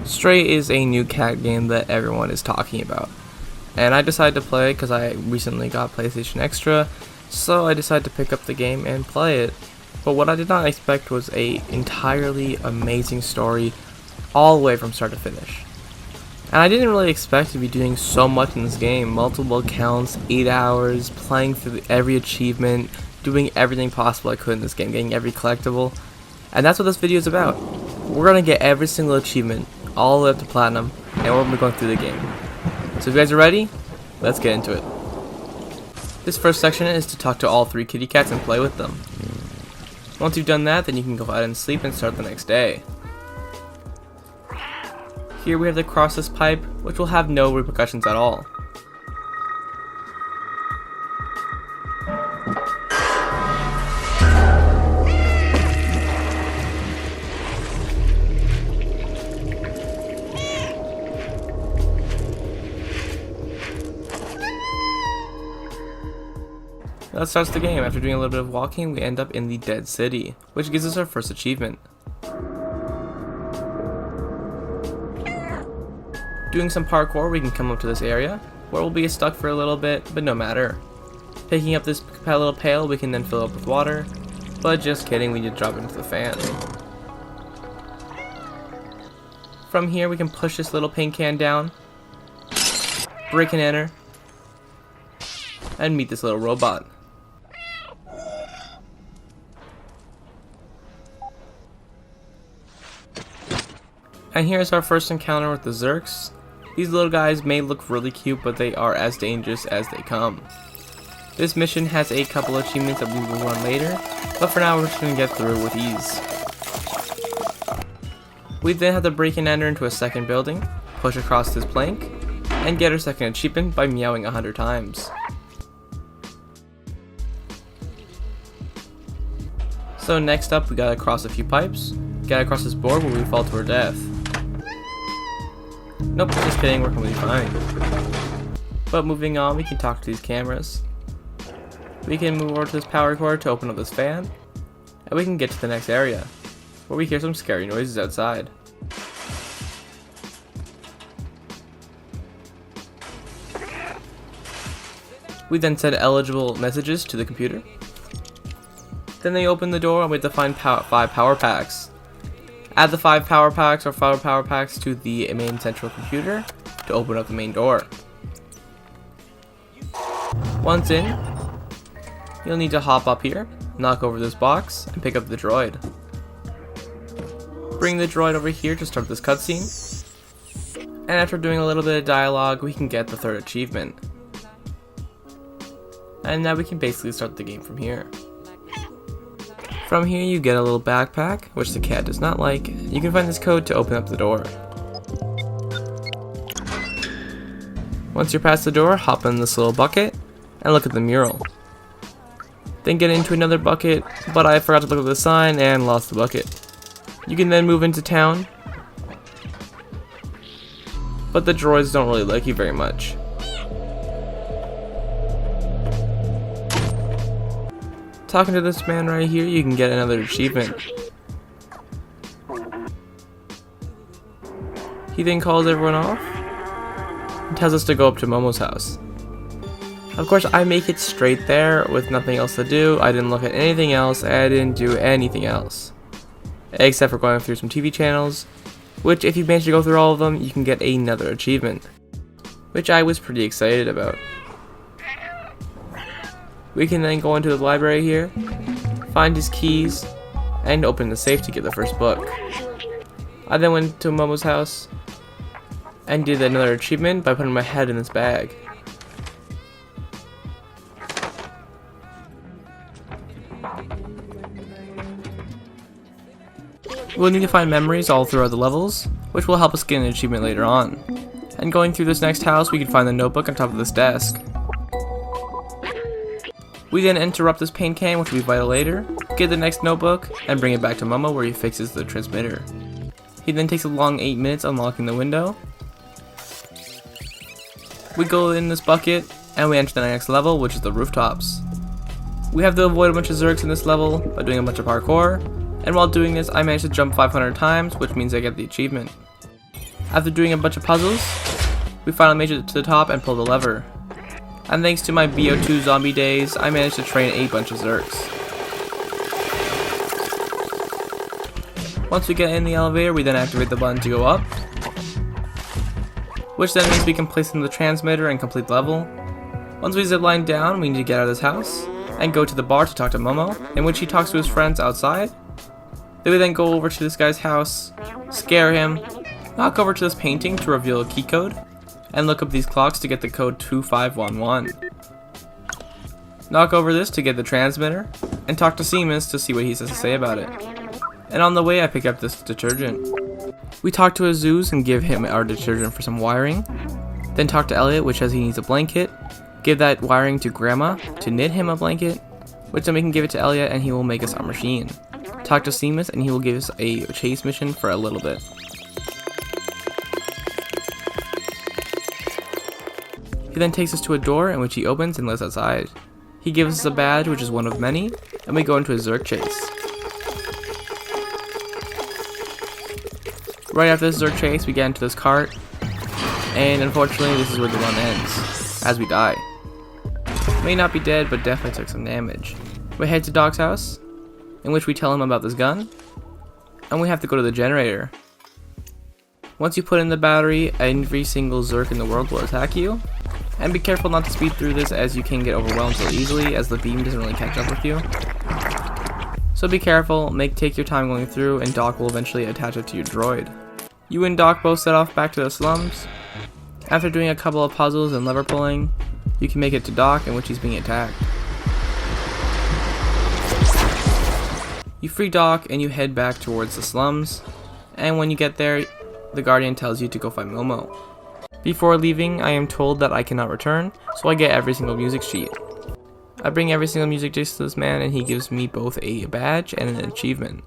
Stray is a new cat game that everyone is talking about, and I decided to play it because I recently got PlayStation Extra, so I decided to pick up the game and play it. But what I did not expect was a entirely amazing story all the way from start to finish. And I didn't really expect to be doing so much in this game, multiple accounts, 8 hours, playing through every achievement, doing everything possible I could in this game, getting every collectible, and that's what this video is about. We're gonna get every single achievement, all the way up to Platinum, and we're gonna be going through the game. So if you guys are ready, let's get into it. This first section is to talk to all 3 kitty cats and play with them. Once you've done that, then you can go ahead and sleep and start the next day. Here we have to cross this pipe, which will have no repercussions at all. That starts the game. After doing a little bit of walking, we end up in the Dead City, which gives us our first achievement. Doing some parkour, we can come up to this area, where we'll be stuck for a little bit, but no matter. Picking up this little pail, we can then fill it up with water, but just kidding, we need to drop it into the fan. From here, we can push this little paint can down, break and enter, and meet this little robot. And here's our first encounter with the Zurks. These little guys may look really cute, but they are as dangerous as they come. This mission has a couple achievements that we will run later, but for now we're just going to get through with ease. We then have to break and enter into a second building, push across this plank, and get our second achievement by meowing 100 times. So next up, we gotta cross a few pipes, gotta cross this board where we fall to our death. Nope, just kidding, we're completely fine. But moving on, we can talk to these cameras. We can move over to this power cord to open up this fan, and we can get to the next area, where we hear some scary noises outside. We then send eligible messages to the computer. Then they open the door and we have to find 5 power packs. Add the 5 power packs or 5 power packs to the main central computer to open up the main door. Once in, you'll need to hop up here, knock over this box, and pick up the droid. Bring the droid over here to start this cutscene. And after doing a little bit of dialogue, we can get the 3rd achievement. And now we can basically start the game from here. From here you get a little backpack, which the cat does not like. You can find this code to open up the door. Once you're past the door, hop in this little bucket and look at the mural. Then get into another bucket, but I forgot to look at the sign and lost the bucket. You can then move into town, but the droids don't really like you very much. Talking to this man right here, you can get another achievement. He then calls everyone off and tells us to go up to Momo's house. Of course, I make it straight there with nothing else to do. I didn't look at anything else, I didn't do anything else. Except for going through some TV channels, which if you manage to go through all of them, you can get another achievement, which I was pretty excited about. We can then go into the library here, find his keys, and open the safe to get the first book. I then went to Momo's house and did another achievement by putting my head in this bag. We'll need to find memories all throughout the levels, which will help us get an achievement later on. And going through this next house, we can find the notebook on top of this desk. We then interrupt this paint can, which will be vital later, get the next notebook, and bring it back to Momo where he fixes the transmitter. He then takes a long 8 minutes unlocking the window. We go in this bucket, and we enter the next level, which is the rooftops. We have to avoid a bunch of Zurks in this level by doing a bunch of parkour, and while doing this I managed to jump 500 times, which means I get the achievement. After doing a bunch of puzzles, we finally made it to the top and pulled the lever. And thanks to my BO2 zombie days, I managed to train a bunch of Zerks. Once we get in the elevator, we then activate the button to go up, which then means we can place in the transmitter and complete the level. Once we zipline down, we need to get out of this house and go to the bar to talk to Momo, in which he talks to his friends outside. Then we then go over to this guy's house, scare him, knock over to this painting to reveal a key code, and look up these clocks to get the code 2511. Knock over this to get the transmitter, and talk to Seamus to see what he has to say about it. And on the way I pick up this detergent. We talk to Azus and give him our detergent for some wiring. Then talk to Elliot, which says he needs a blanket. Give that wiring to Grandma to knit him a blanket, which then we can give it to Elliot and he will make us our machine. Talk to Seamus and he will give us a chase mission for a little bit. He then takes us to a door in which he opens and lets us outside. He gives us a badge, which is one of many, and we go into a Zerk chase. Right after this Zerk chase, we get into this cart, and unfortunately this is where the run ends, as we die. May not be dead, but definitely took some damage. We head to Doc's house, in which we tell him about this gun, and we have to go to the generator. Once you put in the battery, every single Zerk in the world will attack you, and be careful not to speed through this as you can get overwhelmed so easily as the beam doesn't really catch up with you. So be careful, take your time going through, and Doc will eventually attach it to your droid. You and Doc both set off back to the slums. After doing a couple of puzzles and lever pulling, you can make it to Doc in which he's being attacked. You free Doc and you head back towards the slums, and when you get there, the Guardian tells you to go find Momo. Before leaving, I am told that I cannot return, so I get every single music sheet. I bring every single music disc to this man and he gives me both a badge and an achievement.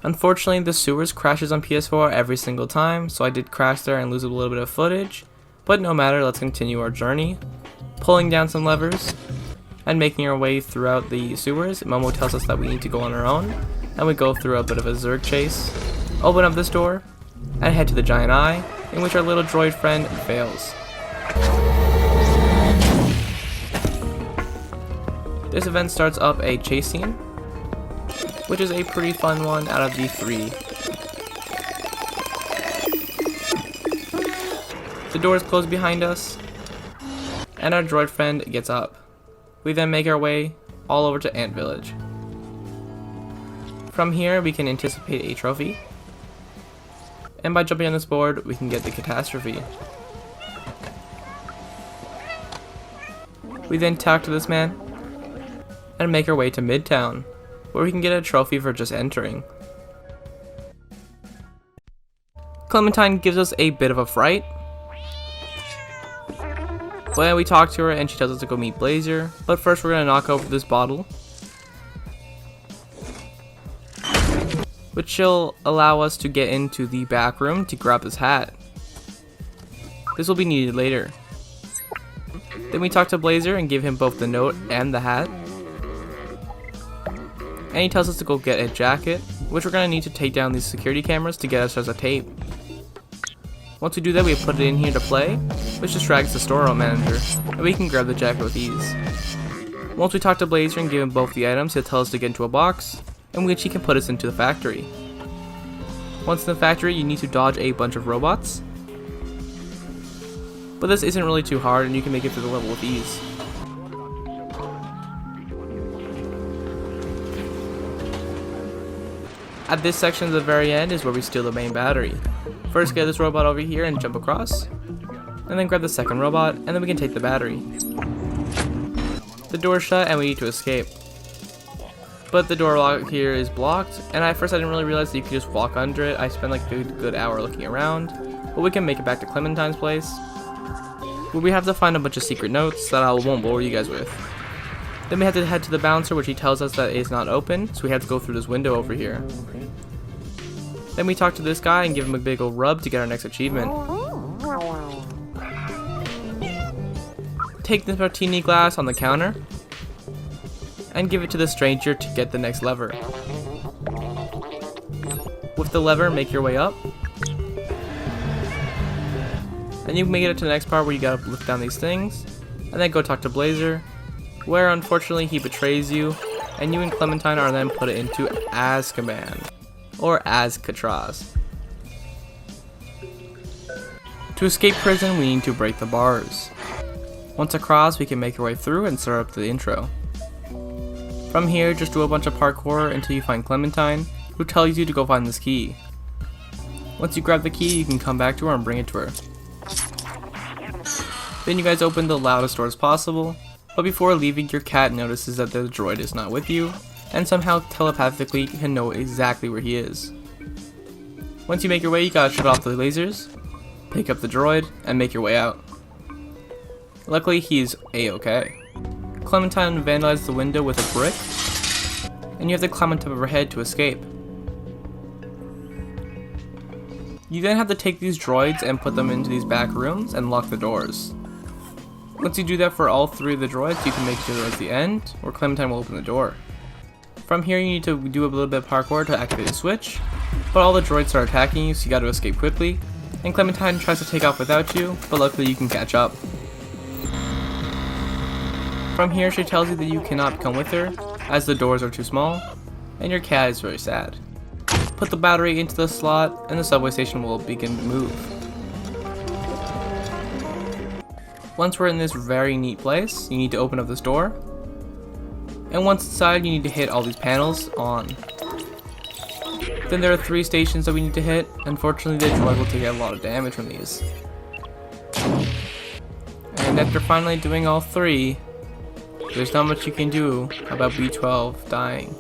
Unfortunately, the sewers crashes on PS4 every single time, so I did crash there and lose a little bit of footage, but no matter, let's continue our journey. Pulling down some levers and making our way throughout the sewers. Momo tells us that we need to go on our own, and we go through a bit of a Zerg chase, open up this door, and head to the giant eye, in which our little droid friend fails. This event starts up a chase scene, which is a pretty fun one out of the 3. The doors close behind us, and our droid friend gets up. We then make our way all over to Ant Village. From here we can anticipate a trophy, and by jumping on this board we can get the catastrophe. We then talk to this man and make our way to Midtown, where we can get a trophy for just entering. Clementine gives us a bit of a fright, but we talk to her and she tells us to go meet Blazer, but first we're going to knock over this bottle, which will allow us to get into the back room to grab this hat. This will be needed later. Then we talk to Blazer and give him both the note and the hat. And he tells us to go get a jacket, which we're going to need to take down these security cameras to get us as a tape. Once we do that, we put it in here to play, which just drags the storeroom manager, and we can grab the jacket with ease. Once we talk to Blazer and give him both the items, he'll tell us to get into a box, in which he can put us into the factory. Once in the factory, you need to dodge a bunch of robots, but this isn't really too hard and you can make it through the level with ease. At this section at the very end is where we steal the main battery. First get this robot over here and jump across, and then grab the second robot, and then we can take the battery. The door's shut and we need to escape. But the door lock here is blocked, and at first I didn't really realize that you could just walk under it. I spent like a good hour looking around, but we can make it back to Clementine's place, where we have to find a bunch of secret notes that I won't bore you guys with. Then we have to head to the bouncer, which he tells us that is not open, so we have to go through this window over here. Then we talk to this guy and give him a big ol' rub to get our next achievement. Take this martini glass on the counter and give it to the stranger to get the next lever. With the lever, make your way up. And you can make it to the next part where you gotta lift down these things. And then go talk to Blazer, where unfortunately he betrays you, and you and Clementine are then put into Azkaban, or Azcatraz. To escape prison, we need to break the bars. Once across, we can make our way through and start up the intro. From here, just do a bunch of parkour until you find Clementine, who tells you to go find this key. Once you grab the key, you can come back to her and bring it to her. Then you guys open the loudest doors possible, but before leaving, your cat notices that the droid is not with you, and somehow telepathically can know exactly where he is. Once you make your way, you gotta shut off the lasers, pick up the droid, and make your way out. Luckily, he's a-okay. Clementine vandalized the window with a brick, and you have to climb on top of her head to escape. You then have to take these droids and put them into these back rooms and lock the doors. Once you do that for all 3 of the droids, you can make it to the end, where Clementine will open the door. From here, you need to do a little bit of parkour to activate the switch, but all the droids start attacking you, so you gotta escape quickly, and Clementine tries to take off without you, but luckily you can catch up. From here, she tells you that you cannot come with her, as the doors are too small, and your cat is very sad. Put the battery into the slot, and the subway station will begin to move. Once we're in this very neat place, you need to open up this door. And once inside, you need to hit all these panels on. Then there are 3 stations that we need to hit. Unfortunately, the droid will take a lot of damage from these. And after finally doing all 3, there's not much you can do about B12 dying.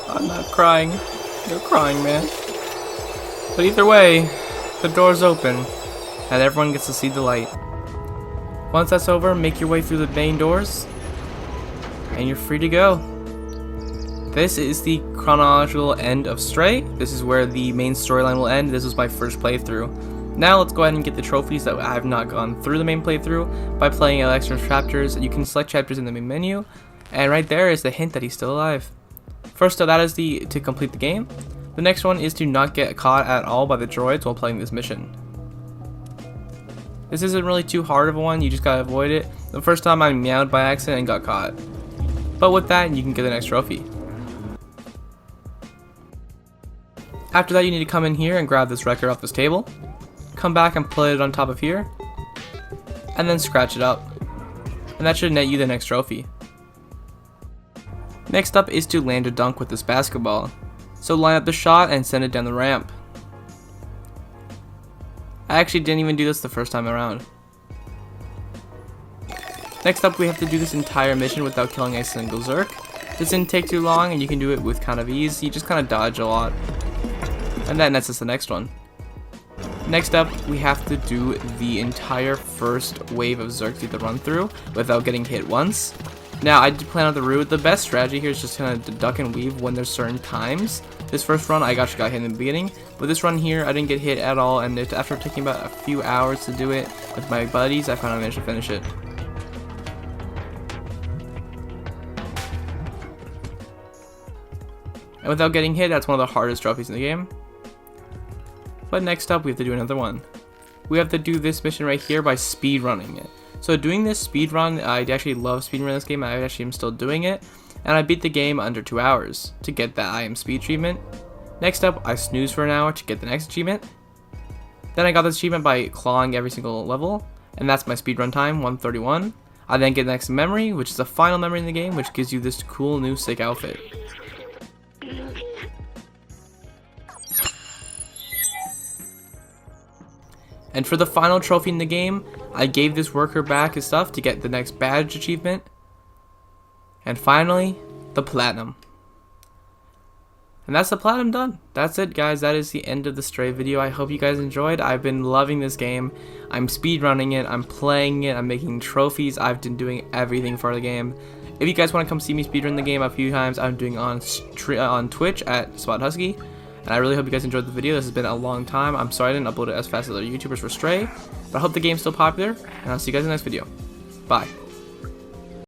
I'm not crying. You're crying, man. But either way, the door's open, and everyone gets to see the light. Once that's over, make your way through the main doors, and you're free to go. This is the chronological end of Stray. This is where the main storyline will end. This was my first playthrough. Now let's go ahead and get the trophies that I have not gone through the main playthrough by playing extra chapters. You can select chapters in the main menu, and right there is the hint that he's still alive. First, that is to complete the game. The next one is to not get caught at all by the droids while playing this mission. This isn't really too hard of a one, you just gotta avoid it. The first time I meowed by accident and got caught. But with that, you can get the next trophy. After that, you need to come in here and grab this record off this table. Come back and put it on top of here. And then scratch it up. And that should net you the next trophy. Next up is to land a dunk with this basketball. So line up the shot and send it down the ramp. I actually didn't even do this the first time around. Next up, we have to do this entire mission without killing a single Zerk. This didn't take too long and you can do it with kind of ease. You just kind of dodge a lot. And that nets us the next one. Next up, we have to do the entire first wave of Zerks you have to run through without getting hit once. Now, I did plan out the route. The best strategy here is just kind of duck and weave when there's certain times. This first run, I actually got hit in the beginning. But this run here, I didn't get hit at all. And after taking about a few hours to do it with my buddies, I finally managed to finish it. And without getting hit, that's one of the hardest trophies in the game. But next up, we have to do another one. We have to do this mission right here by speed running it. So doing this speed run, I actually love speed running this game. I actually am still doing it, and I beat the game under 2 hours to get that I am speed achievement. Next up, I snooze for an hour to get the next achievement. Then I got this achievement by clawing every single level, and that's my speed run time, 1:31. I then get the next memory, which is the final memory in the game, which gives you this cool new sick outfit. And for the final trophy in the game, I gave this worker back his stuff to get the next badge achievement. And finally, the platinum. And that's the platinum done. That's it, guys. That is the end of the Stray video. I hope you guys enjoyed. I've been loving this game. I'm speedrunning it. I'm playing it. I'm making trophies. I've been doing everything for the game. If you guys want to come see me speedrun the game a few times, I'm doing on Twitch at SpotHusky. And I really hope you guys enjoyed the video. This has been a long time. I'm sorry I didn't upload it as fast as other YouTubers for Stray. But I hope the game's still popular. And I'll see you guys in the next video. Bye.